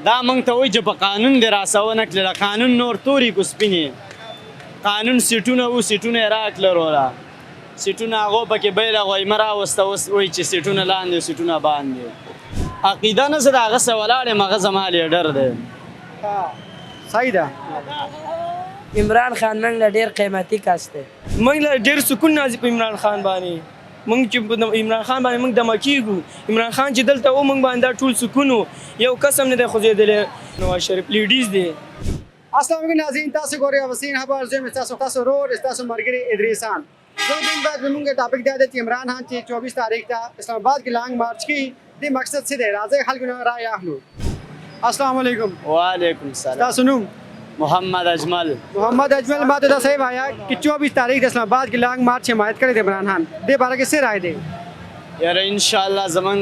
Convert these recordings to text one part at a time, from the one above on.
دا موږ ته وایي چې په قانون دې راسونه کړله قانون نور توري کو سپینې قانون سیټونه وو سیټونه یې راکړل وروره سیټونه هغو پکې بیله غویمه راوسته اوس وایي چې سیټونه لاندې سیټونه باندې عقیده نه زه د هغه سه ولاړ یم هغه زما لیډر دی صحیح ده عمران خان موږ له ډېر قیمتي کس دی موږ له ډېر سکون نازي په عمران خان باندې موږ چې په عمران خان باندې موږ دمه کېږو عمران خان چې دلته و موږ باندې دا ټول سکون و یو کس هم نه دی خوځېدلی نواز شریف لیډیز دی السلام علیکم ناظرین تاسو ګورئ وسین خبر زم تاسو ورور تاسو مرګري ادریسان دو दिन बाद موږ ټاپک دی چې عمران خان چې 24 تاریخ ته اسلام آباد کې لانګ مارچ کې د مقصد څه دی راځي خلکو نه رائے اخلو السلام علیکم وعلیکم السلام تاسو نوم محمد اجمل ماته دا صحیح وایا چې 24 تاریخ د اسلام آباد کې لانګ مارچ حمایت کړی دی عمران خان دې باره کې څه رائے دی یاره انشاءالله زمونږ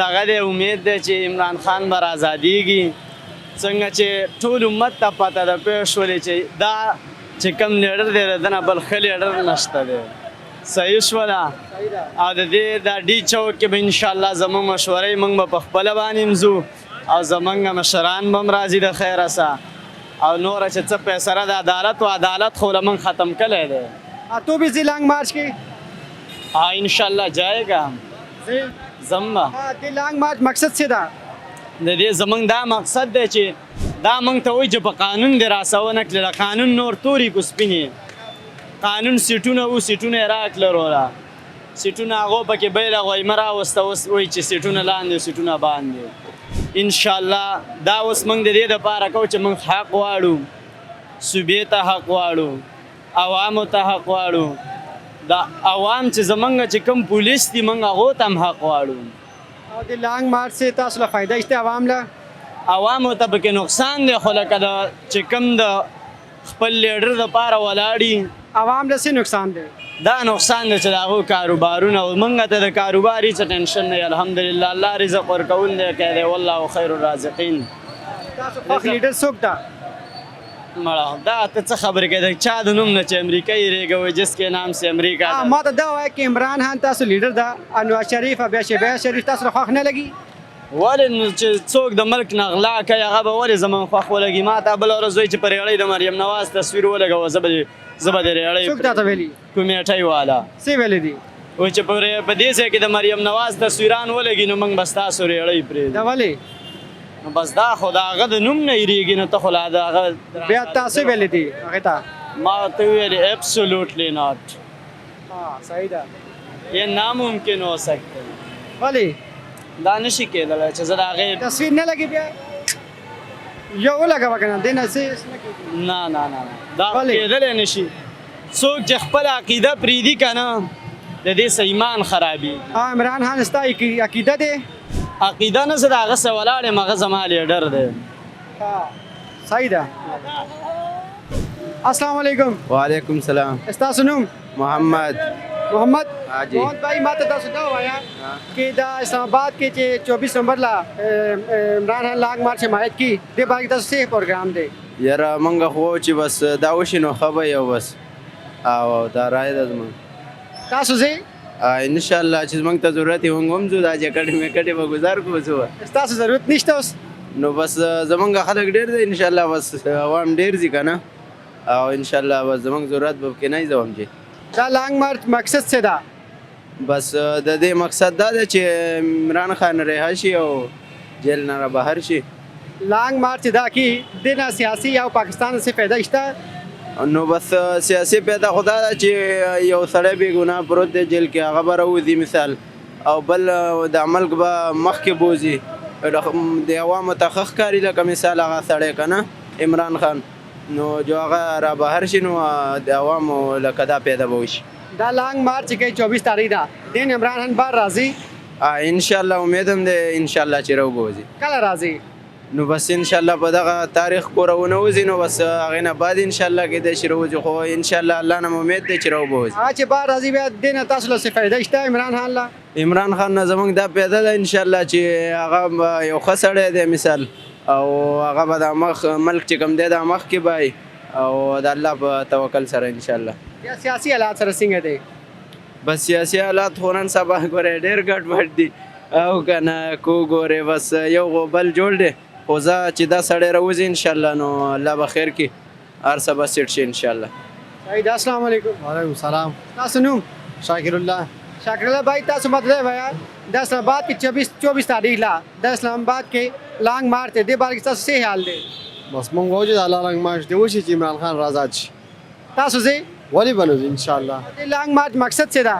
دغه دی امید دی چې عمران خان به رازادیږي څنګه چې ټول امت ته پته ده پوه شولې چې دا چې کوم لیډر دی د نه بل ښه لیډر نشته دی صحیح شوله او د دې دا ډي چوک کې به انشاءالله زموږ مشورې موږ به په خپله باندې ځو او زموږ مشران به هم راځي د خیره سه او نوره چې څه فیصله د عدالت و عدالت خو له موږ ختم کلی دی تو بھی زی لانگ مارچ کی हाँ इंशाल्लाह जाएगा زما د لانگ مارچ مقصد څه ده د دې زمونږ دا مقصد دی چې دا موږ ته وایي چې په قانون دې راسونه کړله قانون نور توري کو سپینې قانون سیټونه وو سیټونه یې راکړل وروره سیټونه هغو پکې بیله غویمه راوسته اوس وایي چې سیټونه لاندې سیټونه باندې انشاءالله دا اوس موږ د دې دپاره کوو چې موږ حق غواړو صوبې ته حق غواړو عوامو ته حق غواړو دا عوام چې زمونږ چې کوم پولیس دي موږ هغو ته هم حق غواړو او د لانگ مارچ سے تاسو له فائدہ شته عوام له عوامو ته پکې نقصان دی خو لکه د چې کوم د خپل لیډر دپاره ولاړي عوام له څه نقصان دی دا نقصان دی چې د هغو کاروبارونه او موږ ته د کاروبار هېڅ ټینشن نه الحمدلله الله رزق ورکول دی کوي دی والله خیر الرازقین تاسو خوښ لیډر څوک ده مړه دا ته څه خبرې کوي د چا د نوم نه چې امریکا یې ریږوي جس کې نام سے امریکا ده ما ته دا وایه چې عمران خان تاسو لیډر ده نواز شریف او بیا شهباز شریف تاسو خوښ نه لګي ولې نو چې څوک د ملک نه غلا کوي هغه به ولې زموږ خوښ ولګي ما ته بله ورځ وایي چې په ریړۍ د مریم نواز تصویر ولګوه زه به د ریړۍ څوک تاته ویلي کمیټۍ والا څه ویلي دي وایي چې په دې ځای کې د مریم نواز تصویران ولګي نو موږ به ستاسو ریړۍ پرېږدو دا ولې نو بس دا خو د هغه د نوم نه هېرېږي نو ته خو لا د هغه بیا تاسو ویلي دي هغې ته ما ته ویلې ایبسولوټلی ناٹ صحیح ده یہ ناممکن ہو سکتے ولې دا نشي کېدلی چې زه د هغې تصویر نه لګي بیا یو ولګوه که نه دې نه څه نه کېږي نه نه نه دا کېدلی نشي څوک چې خپله عقیده پرېږدي که نه د دې سه ایمان خرابېږي عمران خان ستا عقیده دی عقیده نه زه د هغه سه ولاړ یم هغه زما لیډر دی صحیح ده السلام علیکم وعلیکم السلام ستاسو نوم محمد محمد جی. محمد بھائی ما ته تاسو دا ووایه چې دا اسلام آباد کې چې 24 نومبر لا عمران خان لانګ مارچ حمایت کی دې باندې تاسو څه پروګرام دی یاره موږ خو چې بس دا وشي نو ښه به یو بس او دا رایه ده زموږ تاسو ځئ انشاءالله چې زموږ ته ضرورت وي موږ هم ځو دا جکټې میکټې به ګزار کړو څه ستاسو ضرورت نشته اوس نو بس زموږ خلک ډېر دی انشاءالله بس عوام ډېر ځي که نه او انشاءالله بس زموږ ضرورت به پکې نه وي زه هم چې دا لانګ مارچ مقصد څه ده بس د دې مقصد دا ده چې عمران خان رها شي او جیل نه را بهر شي لانګ مارچ دا کې د نه سیاسي او پاکستان څخه فایده شته نو بس سیاسي پیدا خدا ده چې یو سړی بې ګناه پروت دی جیل کې هغه به راوځي مثال او بل د ملک به مخکې بوځي د عوامو ته ښه ښکاري لکه مثال هغه سړی که نه عمران خان نو جو هغه را بهر شي نو د عوامو لکه دا پیدا به وشي دا لانګ مارچ کې 24 تاریخ ده دین عمران خان بار راځي انشاءالله امید هم دی انشاءالله چې راوبوځي کله راځي نو بس انشاءالله په دغه تاریخ کوره ونوځي نو بس هغې نه بعد انشاءالله کېدای شي راوځي خو انشاءالله الله نه امید دی چې راوبوځي هغه چې بار راځي بیا دې نه تاسو له څه فایده شته عمران خان له عمران خان نه زموږ دا پیدا ده انشاءالله چې هغه یو ښه سړی دی مثال او هغه به د ملک چې کوم دی دا مخکې به او د الله په توکل سره انشاءالله یا سیاسي حالات سره څنګه دی بس سیاسي حالات خو نن سبا ګورې ډېر ګډوډ دي او که نه کو ګورې بس یو بل جوړ دی خو زه چې دا سړی راوځي انشاءالله نو الله به خیر کړي هر څه به سیټ شي انشاءالله. صحیح ده. السلام علیکم. وعلیکم سلام. تاسو نوم؟ شاکر الله. شاکر الله भाई تاسو مطلب है د اسلام آباد کې 24 تاریخ لا د اسلام آباد کې لانګ مارچ دې بار کې تاسو څه حال دی؟ بس مونږ وجه د الله رنګ ماش دی وشي چې عمران خان آزاد شي. تاسو زه ولی بنو ان شاء الله. د لانګ مارچ مقصد څه ده؟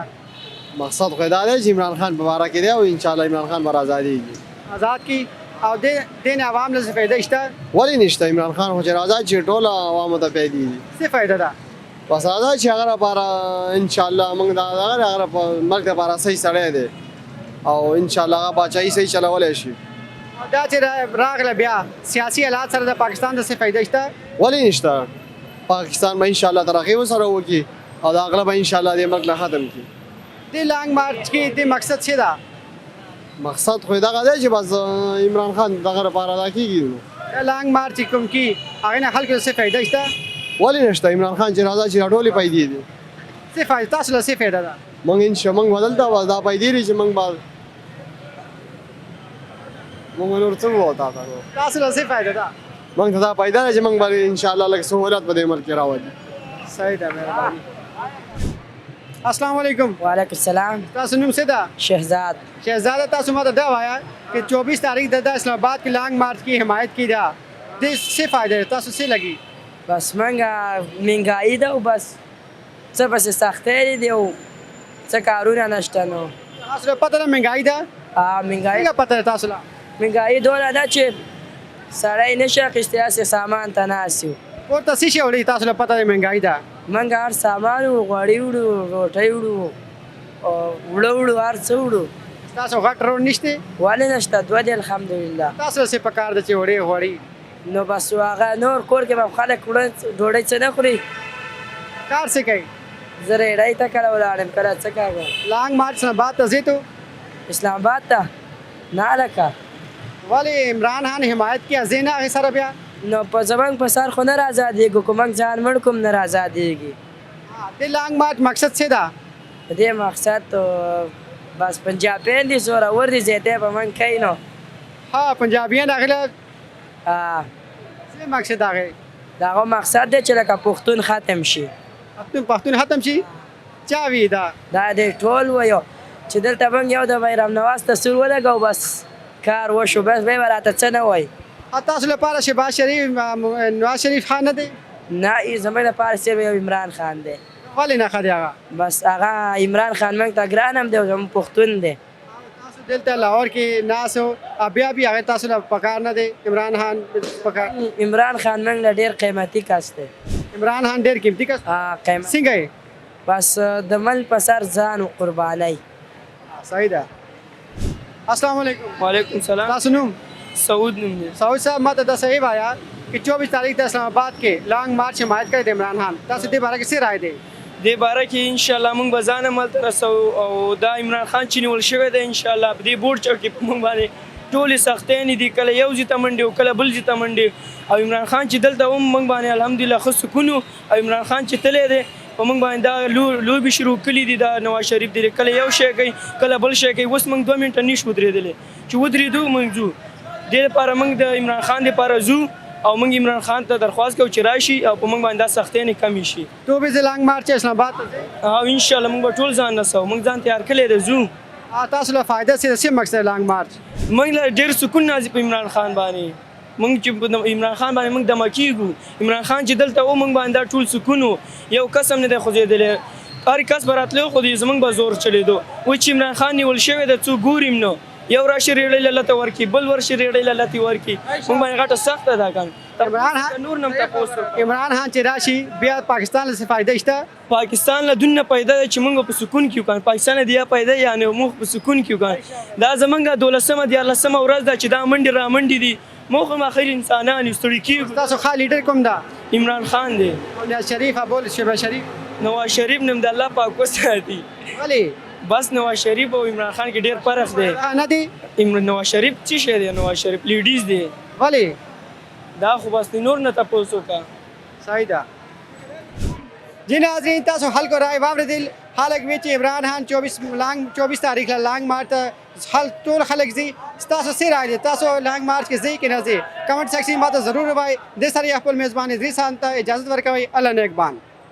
مقصد خو دا دی چې عمران خان مبارک دی او ان شاء الله عمران خان بر آزادیږي. آزاد کی او د عوام له فائدہ شته؟ ولی نشته عمران خان خو چې آزاد شي ټول عوامو ته پیدا دي. څه فائدہ ده؟ بس آزاد شي هغه لپاره ان شاء الله موږ دا هغه مرګ لپاره صحیح سړی دی او ان شاء الله هغه بچای صحیح چلولای شي. دا چې راغله بیا سیاسي حالات سره د پاکستان د څه فائدہ شته؟ ولی نشته پاکستان به ان شاء الله ترقی وسره وکي او دا اغلب ان شاء الله دې مرګ له ختم کی. د لانګ مارچ کې د مقصد څه ده؟ مقصد خو دا دی چې بس عمران خان دغه لپاره دا کیږي. لانګ مارچ کوم کی هغه نه خلکو څه فائدہ شته؟ ولی نشته عمران خان چې راځي چې ټولې پیدا دي. څه فائدہ تاسو له څه فائدہ ده؟ مونږ ان شاء الله بدل دا پیدا دي چې مونږ نور څه وو تاسو له څه فائدہ ده؟ مونږ ته دا پیدا چې مونږ به ان شاء الله لکه سہولت په دې ملک راوړي. صحیح ده مهرباني. السلام علیکم. وعلیکم السلام. تاسو نوم څه ده؟ شهزاد. شهزاده تاسو ماته دا وایا چې 24 تاریخ د اسلام آباد کې لانګ مارچ کی حمایت کی ده د څه فائدہ تاسو څه لګي؟ بس منګه منګایي ده او بس څه بس سختۍ دي او څه کارونه نشته نو. تاسو له پته مهنګای ده؟ منګایي څنګه پته تاسو له؟ منګایي دوله ده چې سړی نشي اخیستی هسې سامان ته ناست یو. ورته څه شی وړي تاسو له پته مهنګای ده؟ منګه هر سامان وړو غوړي وړو روټۍ وړو وړو وړو هر څه وړو. تاسو غټ روډ نشته؟ ولې نشته دوه دي الحمدلله. تاسو څه پکار ده چې وړي غوړي؟ نو بس هغه نور کور کې به خلک ډوډۍ څه نه خوري. کار څه کوي؟ زه ریډۍ ته کله ولاړم کله څه کوم. لانګ مارچ نه بعد ته ځې تو؟ اسلام آباد ته نه لکه ولې عمران خان حمایت کی ازینا هغې سره بیا؟ نو په زمونږ په سر خو نه راازادېږو که موږ ځان مړ کوم نه راازادېږي. د لانګ مارچ مقصد څه ده؟ د دې مقصد بس پنجابیان دي زورور دي زیاتی په موږ کوي نو. ها پنجابیان هغې له څه مقصد هغې؟ د هغه مقصد دی چې لکه پښتون ختم شي. پښتون ختم شي؟ چا وی دا؟ دا دی ټول وایو چې دلته موږ یو د بیرام نواز تصویر ولګو بس کار وشو بس بیا به راته څه نه وایي. تاسو لپاره شهباز شریف نواز شریف خان نه دی؟ نه زموږ لپاره صرف یو عمران خان دی. ولې نه ښه دی هغه؟ بس هغه عمران خان موږ ته ګران هم دی او زموږ پښتون دی. تاسو دلته لاهور کې ناست او بیا هغه تاسو له پکار نه دی عمران خان پکار؟ عمران خان موږ له ډېر قیمتي کس دی. عمران خان ډېر قیمتي کس؟ څنګه یې؟ بس د مل په سر ځان و قربانۍ. صحیح ده. السلام علیکم. وعلیکم سلام. تاسو نوم؟ سعود نوم دی. سعود صاحب ماته دا صحیح وایا کہ 24 تاریخ د اسلام آباد کې لانګ مارچ حمایت کړی د عمران خان. تاسو دې باره کې څه رائے دی؟ دې باره کې ان شاء الله موږ به ځان عملته رسوو او دا عمران خان چې نیول شوی دی ان شاء الله په دې بورډ چوک کې موږ باندې ټولې سختیانې دي کله یو ځای ته منډې او کله بل ځای ته منډې او عمران خان چې دلته هم موږ باندې الحمدلله ښه سکون او عمران خان چې تللی دی په موږ باندې دا لوبې شروع کړي دي دا نواز شریف دی کله یو شی کوي کله بل شی کوي. اوس موږ 2 منټه نشو ودرېدلی چې ودرېدو موږ ځو دې لپاره موږ د عمران خان لپاره ځو او موږ عمران خان ته درخواست کوو چې راشي او په موږ باندې دا سختیانې کمې شي. 24 لانګ مارچ اسلام آباد ته ځئ؟ او ان شاء الله موږ به ټول ځان رسوو موږ ځان تیار کړی دی ځو. تاسو له فایده څه مقصد لانګ مارچ؟ موږ له ډېر سکون نازي په عمران خان باندې موږ چې عمران خان باندې موږ دمه کېږو. عمران خان چې دلته و موږ باندې دا ټول سکون و یو کس هم نه دی خوځېدلی هر کس به راتلو خو زموږ به زور چلېدو. اوس چې عمران خان نیول شوی دی څوک ګوریم نو یو راشي ریړۍ لته ورکړي بل ورشي ریړۍ لته ورکړي موږ باندې غټه سخته ده کان. نور نم تاسو عمران خان چې راشي بیا پاکستان له فائدہ شته؟ پاکستان له دنیا پیدا چې موږ په سکون کې وکړو. پاکستان دی پیدا یعنی موږ په سکون کې وکړو. دا زمونږ 12مه 13مه ورځ ده چې دا منډې را منډې دي موږ هم اخر انسانان ستړي کېږو. تاسو ښه لیډر کوم ده؟ عمران خان دی. نواز شریف ابول شهباز شریف؟ نواز شریف نم د الله پاک وساتي. ولې؟ بس نواز شریف او عمران خان کې ډېر فرق دی. نه دی؟ نواز شریف څه شی دی؟ نواز شریف لیډیز دی. ولې؟ دا خو بس نور نه تاسو کا. صحیح ده. جی ناظرین تاسو خلکو رائے واوریدل خلک وی چې عمران خان 24 تاریخ له لانګ مارچ ټول خلک ځي ستاسو څه رائے دی تاسو لانګ مارچ کې ځئ که نه ځئ کمنټ سیکشن کې ماته ضرور ووایئ دې سره یې خپل میزبان ادریس خان ته اجازت ورکوئ الله نگهبان